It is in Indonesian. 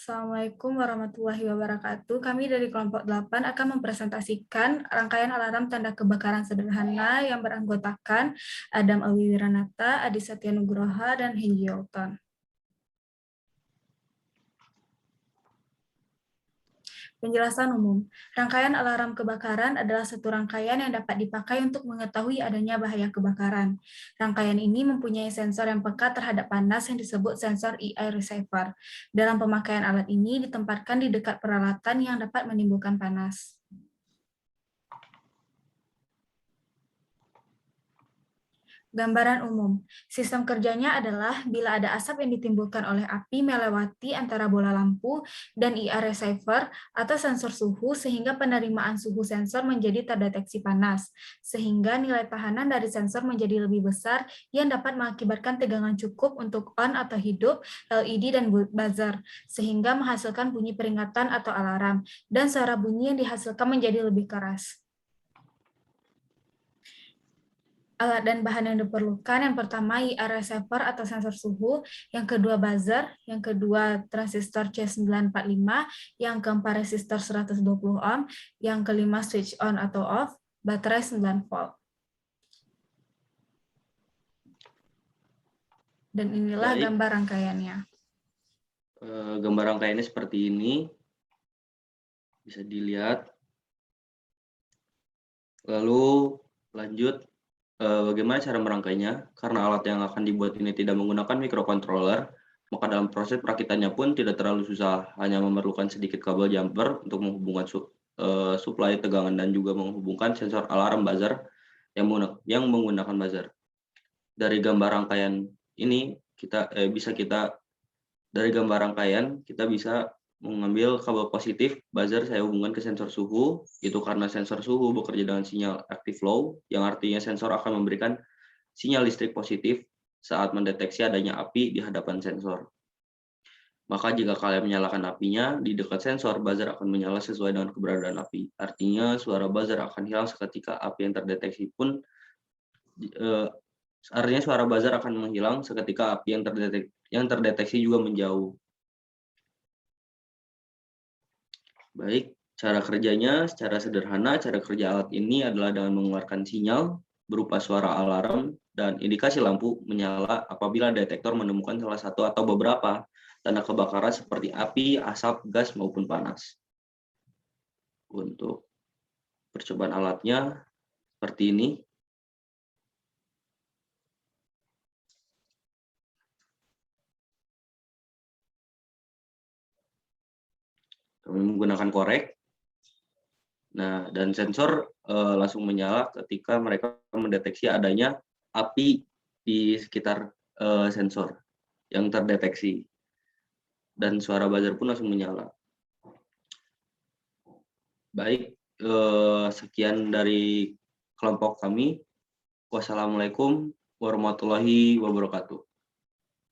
Assalamualaikum warahmatullahi wabarakatuh. Kami dari kelompok 8 akan mempresentasikan rangkaian alarm tanda kebakaran sederhana yang beranggotakan Adam Awi Wiranata, Adi Satya Nugroha, dan Henry Yolton. Penjelasan umum. Rangkaian alarm kebakaran adalah satu rangkaian yang dapat dipakai untuk mengetahui adanya bahaya kebakaran. Rangkaian ini mempunyai sensor yang peka terhadap panas yang disebut sensor EI receiver. Dalam pemakaian alat ini ditempatkan di dekat peralatan yang dapat menimbulkan panas. Gambaran umum. Sistem kerjanya adalah bila ada asap yang ditimbulkan oleh api melewati antara bola lampu dan IR receiver atau sensor suhu sehingga penerimaan suhu sensor menjadi terdeteksi panas, sehingga nilai tahanan dari sensor menjadi lebih besar yang dapat mengakibatkan tegangan cukup untuk on atau hidup LED dan buzzer, sehingga menghasilkan bunyi peringatan atau alarm, dan suara bunyi yang dihasilkan menjadi lebih keras. Alat dan bahan yang diperlukan, yang pertama IR receiver atau sensor suhu, yang kedua buzzer, yang kedua transistor C945, yang keempat resistor 120 ohm, yang kelima switch on atau off, baterai 9 volt. Dan inilah gambar rangkaiannya. Gambar rangkaiannya seperti ini, bisa dilihat. Lalu lanjut, bagaimana cara merangkainya? Karena alat yang akan dibuat ini tidak menggunakan microcontroller, maka dalam proses perakitannya pun tidak terlalu susah, hanya memerlukan sedikit kabel jumper untuk menghubungkan suplai tegangan dan juga menghubungkan sensor alarm buzzer yang menggunakan buzzer. Dari gambar rangkaian ini dari gambar rangkaian kita bisa mengambil kabel positif buzzer saya hubungkan ke sensor suhu, itu karena sensor suhu bekerja dengan sinyal active low, yang artinya sensor akan memberikan sinyal listrik positif saat mendeteksi adanya api di hadapan sensor. Maka jika kalian menyalakan apinya di dekat sensor, buzzer akan menyala sesuai dengan keberadaan api. Artinya suara buzzer akan hilang seketika api yang terdeteksi pun artinya suara buzzer akan menghilang seketika api yang terdeteksi juga menjauh. Baik, cara kerjanya secara sederhana, cara kerja alat ini adalah dengan mengeluarkan sinyal berupa suara alarm dan indikasi lampu menyala apabila detektor menemukan salah satu atau beberapa tanda kebakaran seperti api, asap, gas, maupun panas. Untuk percobaan alatnya seperti ini. Kami menggunakan korek. Nah, dan sensor langsung menyala ketika mereka mendeteksi adanya api di sekitar sensor yang terdeteksi. Dan suara buzzer pun langsung menyala. Baik, sekian dari kelompok kami. Wassalamualaikum warahmatullahi wabarakatuh.